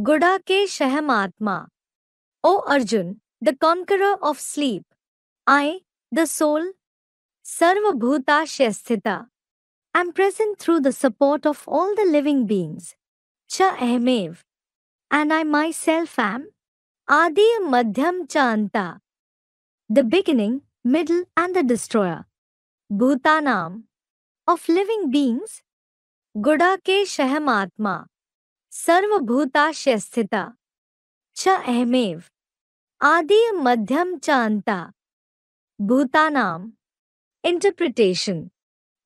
Gudakeshah Mahatma. O Arjun, the conqueror of sleep, I, the soul, Sarvabhutashyasthita, am present through the support of all the living beings. Cha ahmev, and I myself am Adi Madhyam Cha Anta, the beginning, middle, and the destroyer. Bhutanam, of living beings. Gudakeshah Mahatma, Sarvabhutashyasthita, Cha ahmev, Adi Madhyam Cha Anta, Bhutanam. Interpretation.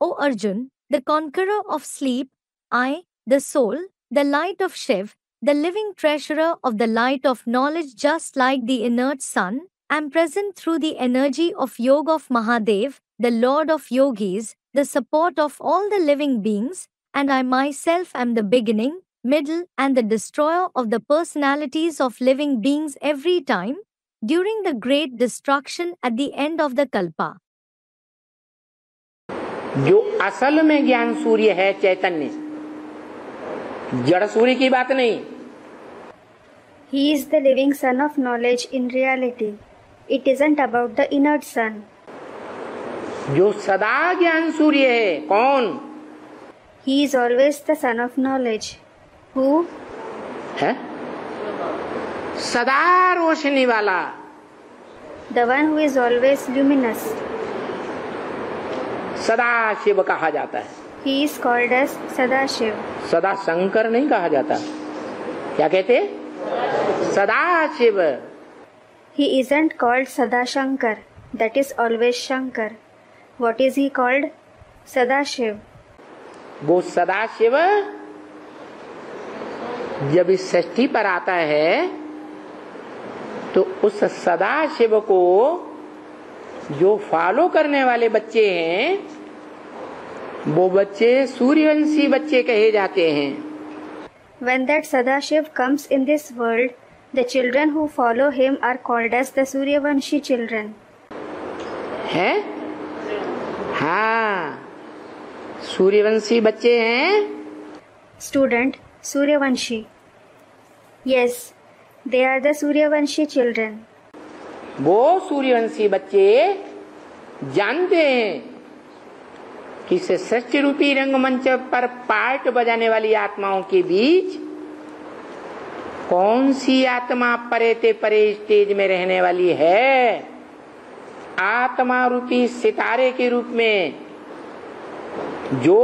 O Arjun, the conqueror of sleep, I, the soul, the light of Shiv, the living treasurer of the light of knowledge, just like the inert sun, am present through the energy of Yoga of Mahadev, the Lord of Yogis, the support of all the living beings, and I myself am the beginning, middle, and the destroyer of the personalities of living beings every time, during the great destruction at the end of the Kalpa. जो असल में ज्ञान सूर्य है चैतन्य, जड़ सूर्य की बात नहीं. He is the living sun of knowledge in reality. It isn't about the inert sun. जो सदा ज्ञान सूर्य है कौन? He is always the sun of knowledge. Who? है सदा रोशनी वाला. The one who is always luminous. सदा शिव कहा जाता है. He is called as Sadashiv. सदा शंकर नहीं कहा जाता. क्या कहते? सदा Shiv. He isn't called Sadashankar. That is always Shankar. What is he called? Sadashiv. वो सदा शिव जब इस सृष्टि पर आता है तो उस सदा शिव को जो फॉलो करने वाले बच्चे हैं वो बच्चे सूर्यवंशी बच्चे कहे जाते हैं. When that Sadashiv comes in this world, the children who follow him are called as the Suryavanshi children. है? हाँ, सूर्यवंशी बच्चे हैं. Student, Suryavanshi. Yes, they are the Suryavanshi children. वो सूर्यवंशी बच्चे जानते हैं कि इस सृष्टि रूपी रंगमंच पर पार्ट बजाने वाली आत्माओं के बीच कौन सी आत्मा परे ते परे स्टेज में रहने वाली है. आत्मा रूपी सितारे के रूप में जो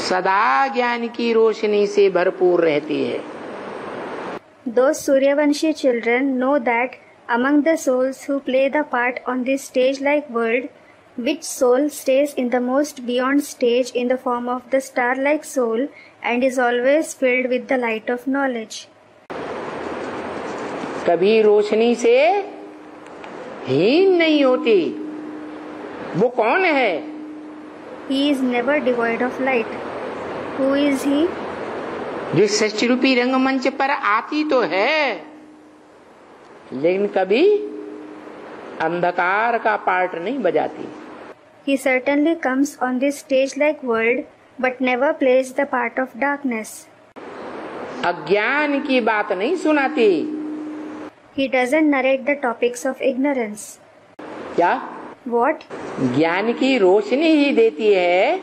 सदा ज्ञान की रोशनी से भरपूर रहती है. Those Suryavanshi children know that among the souls who play the part on this stage-like world, which soul stays in the most beyond stage in the form of the star-like soul and is always filled with the light of knowledge. कभी रोशनी से हीन नहीं होती. वो कौन है? He is never devoid of light. Who is he? जो सृष्टि रूपी रंगमंच पर आती तो है लेकिन कभी अंधकार का पार्ट नहीं बजाती. He certainly comes on this stage-like world, but never plays the part of darkness. अज्ञान की बात नहीं सुनाती. He doesn't narrate the topics of ignorance. क्या? What? ज्ञान की रोशनी ही देती है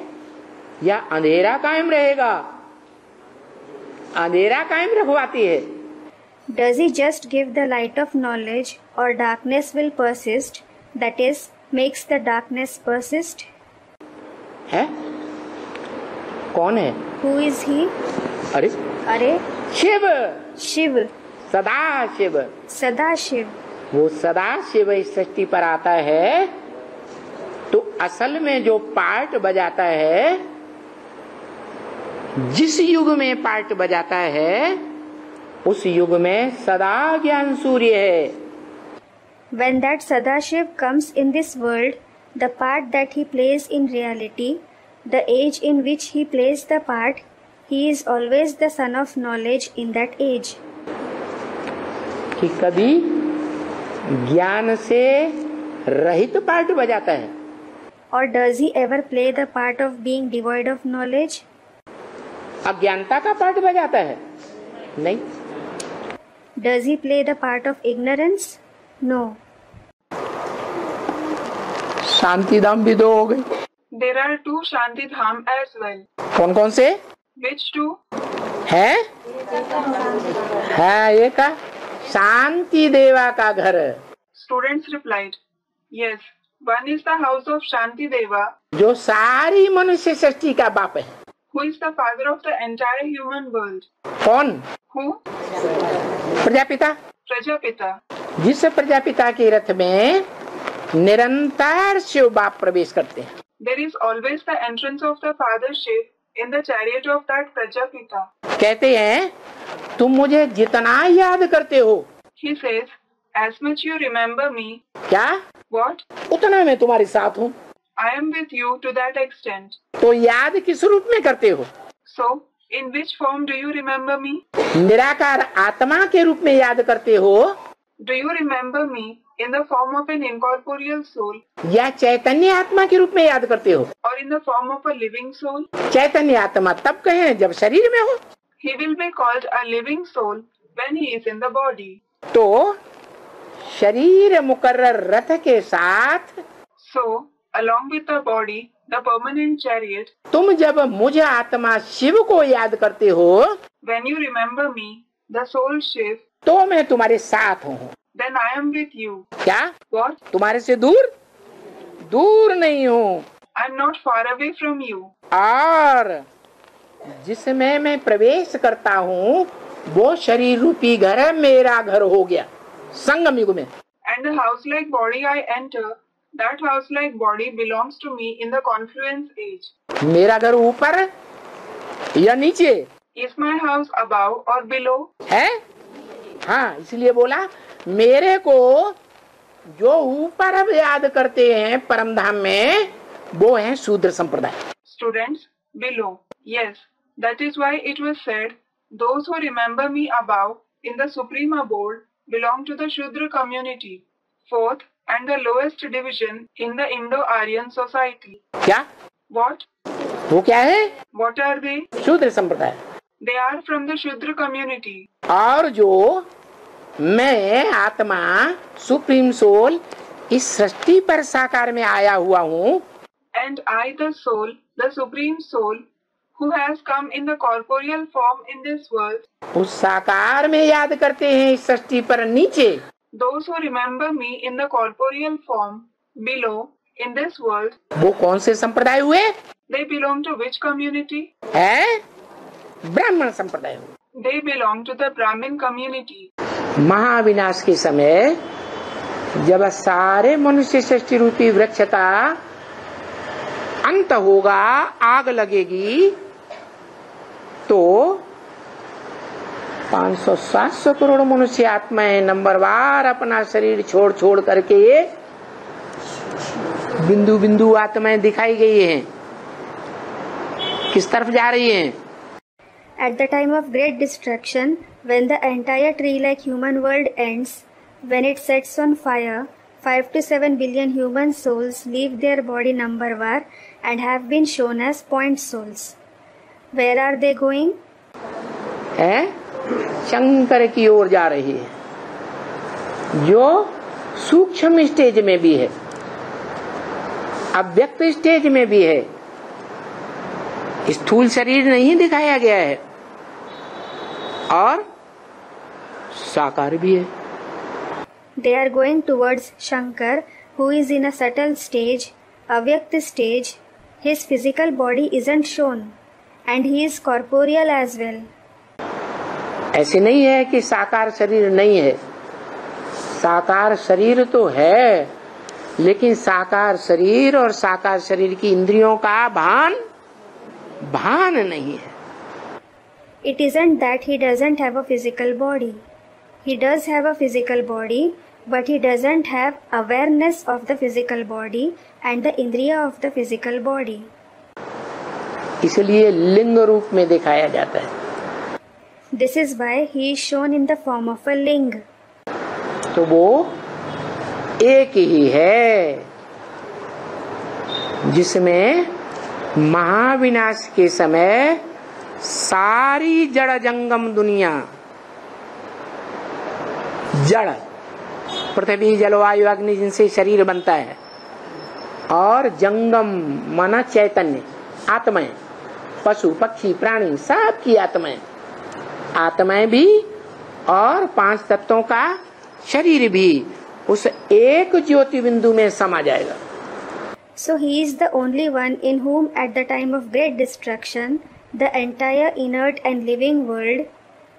या अंधेरा कायम रहेगा? अंधेरा कायम रखवाती है. Does he just give the light of knowledge or darkness will persist, that is, makes the darkness persist? है? कौन है? Who is he? अरे शिव. शिव. सदा शिव. सदाशिव. वो सदा शिव इस सृष्टि पर आता है तो असल में जो पार्ट बजाता है, जिस युग में पार्ट बजाता है उस युग में सदा ज्ञान सूर्य है. When that Sadashiv comes in this world, the part that he plays in reality, the age in which he plays the part, he is always the son of knowledge in that age. कि कभी ज्ञान से रहित part बजाता है. Or does he ever play the part of being devoid of knowledge? अज्ञानता का part बजाता है? नहीं। Does he play the part of ignorance? No. शांति धाम भी दो हो गई। There are two Shanti Dham as well. कौन कौन से Which two? है? एक शांति देवा का घर। Students replied, yes, one is the house of Shanti Deva, जो सारी मनुष्य सृष्टि का बाप है। who is the father of the entire human world. कौन? Who? प्रजापिता। Prajapita. जिस प्रजापिता के रथ में निरंतर शिव बाप प्रवेश करते हैं। There is always the entrance of the father Shiv in the chariot of that Prajapita. कहते हैं तुम मुझे जितना याद करते हो, He says, as much you remember me. क्या? What? उतना मैं तुम्हारे साथ हूँ। I am with you to that extent. तो याद किस रूप में करते हो? So, in which form do you remember me? निराकार आत्मा के रूप में याद करते हो Do you remember me in the form of an incorporeal soul या चैतन्य आत्मा के रूप में याद करते हो? or in the form of a living soul? चैतन्य आत्मा तब कहें जब शरीर में हो। He will be called a living soul when he is in the body. तो शरीर मुकर्रर रथ के साथ So, along with the body, the permanent chariot, तुम जब मुझ आत्मा शिव को याद करते हो when you remember me, the soul Shiv, तो मैं तुम्हारे साथ हूँ। then I am with you. क्या? What? तुम्हारे से दूर? दूर नहीं हूँ। I am not far away from you. और जिसमें मैं प्रवेश करता हूँ वो शरीर रूपी घर मेरा घर हो गया संगम युग में। And the house-like body I enter, that house-like body belongs to me in the confluence age. मेरा घर ऊपर या नीचे Is my house above or below? है? हाँ, इसलिए बोला मेरे को जो ऊपर अब याद करते हैं परम धाम में वो है शूद्र संप्रदाय। Students, below. Yes, that is why it was said, those who remember me above in the supreme abode belong to the Shudra community, fourth and the lowest division in the Indo-Aryan society. क्या? What? वो क्या है? What are they? शूद्र संप्रदाय। They are from the Shudra community. और जो मैं आत्मा सुप्रीम सोल इस सृष्टि पर साकार में आया हुआ हूँ, And I, the soul, the supreme soul, who has come in the corporeal form in this world, उस साकार में याद करते हैं इस सृष्टि पर नीचे। those who remember me in the corporeal form below in this world, वो कौन से संप्रदाय हुए? they belong to which community? है ब्राह्मण संप्रदाय हुए। They belong to the Brahmin community. महाविनाश के समय जब सारे मनुष्य सृष्टि रूपी वृक्ष का अंत होगा, आग लगेगी, तो 500-700 करोड़ मनुष्य आत्माएं नंबरवार अपना शरीर छोड़ छोड़ करके बिंदु बिंदु आत्माएं दिखाई गई हैं। किस तरफ जा रही हैं? At the time of great destruction, when the entire tree-like human world ends, when it sets on fire, 5 to 7 billion human souls leave their body number-var and have been shown as point souls. Where are they going? है शंकर की ओर जा रही है, जो सूक्ष्म stage में भी है, अव्यक्त स्टेज में भी है। स्थूल शरीर नहीं दिखाया गया है और साकार भी है। They are going towards Shankar, who is in a subtle stage, avyakt stage. His physical body isn't shown, and he is corporeal as well. ऐसे नहीं है कि साकार शरीर नहीं है, साकार शरीर तो है, लेकिन साकार शरीर और साकार शरीर की इंद्रियों का भान नहीं है। It isn't that he doesn't have a physical body. He does have a physical body, but he doesn't have awareness of the physical body and the indriya of the physical body. इसलिए लिंग रूप में दिखाया जाता है। This is why he is shown in the form of a ling. तो वो एक ही है जिसमें महाविनाश के समय सारी जड़ जंगम दुनिया, जड़ पृथ्वी जल वायु अग्नि जिनसे शरीर बनता है, और जंगम माना चैतन्य आत्माएं, पशु पक्षी प्राणी सबकी आत्माएं, आत्माएं भी और 5 तत्वों का शरीर भी उस एक ज्योति बिंदु में समा जाएगा। So he is the only one in whom at the time of great destruction the entire inert and living world,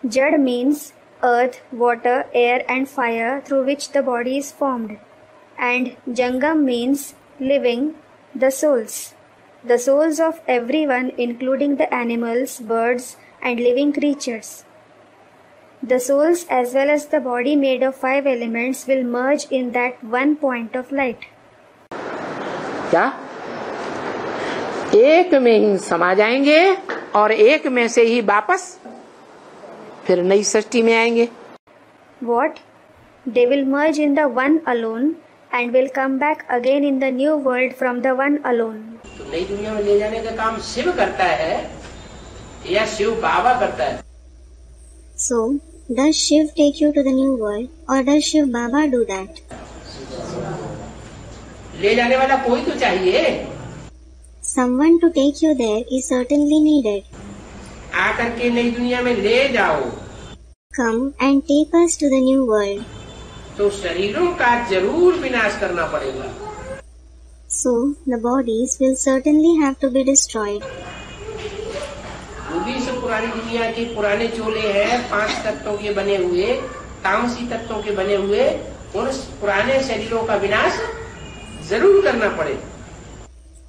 Jad means earth, water, air and fire through which the body is formed, and Jangam means living, the souls of everyone including the animals, birds and living creatures. The souls as well as the body made of 5 elements will merge in that one point of light. क्या एक में ही समा जाएंगे और एक में से ही वापस फिर नई सृष्टि में आएंगे। What? They will merge in the one alone and will come back again in the new world from the one alone. तो नई दुनिया में ले जाने का काम शिव करता है या शिव बाबा करता है? So, does Shiv take you to the new world or does Shiv Baba do that? ले जाने वाला कोई तो चाहिए। Someone to take you there is certainly needed. आकर के नई दुनिया में ले जाओ। Come and take us to the new world. तो शरीरों का जरूर विनाश करना पड़ेगा। So, the bodies will certainly have to be destroyed. जो भी सब पुरानी दुनिया के पुराने चोले हैं 5 तत्वों के बने हुए, तामसी तत्वों के बने हुए, उन पुराने शरीरों का विनाश जरूर करना पड़े।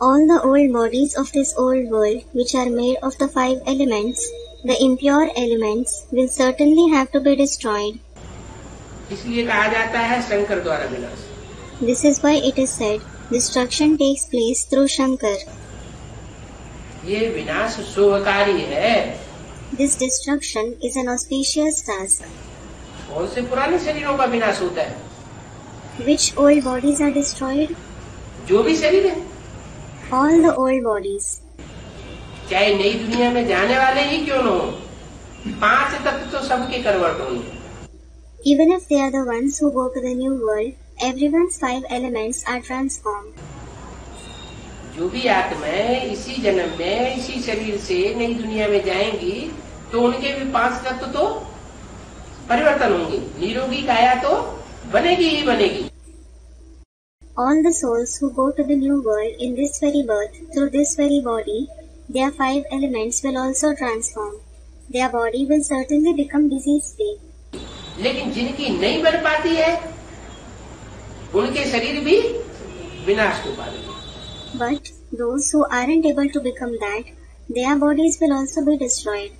All the old bodies of this old world, which are made of the 5 elements, the impure elements, will certainly have to be destroyed. इसलिए कहा जाता है शंकर द्वारा विनाश। This is why it is said, destruction takes place through Shankar. ये विनाश शुभकारी है। This destruction is an auspicious task. कौन से पुराने शरीरों का विनाश होता है? Which old bodies are destroyed? जो भी शरीर है, All the old bodies. चाहे नई दुनिया में जाने वाले ही क्यों न हो, 5 तत्व तो सबके कन्वर्ट होंगे। Even if they are the ones who go to the new world, everyone's 5 elements are transformed. जो भी आत्माएं इसी जन्म में इसी शरीर से नई दुनिया में जाएंगी, तो उनके भी 5 तत्व तो परिवर्तन होंगे। निरोगी काया तो बनेगी ही बनेगी। All the souls who go to the new world in this very birth through this very body, their 5 elements will also transform. Their body will certainly become disease-free. लेकिन जिनकी नहीं बन पाती है, उनके शरीर भी विनाश को पाएंगे। But those who aren't able to become that, their bodies will also be destroyed.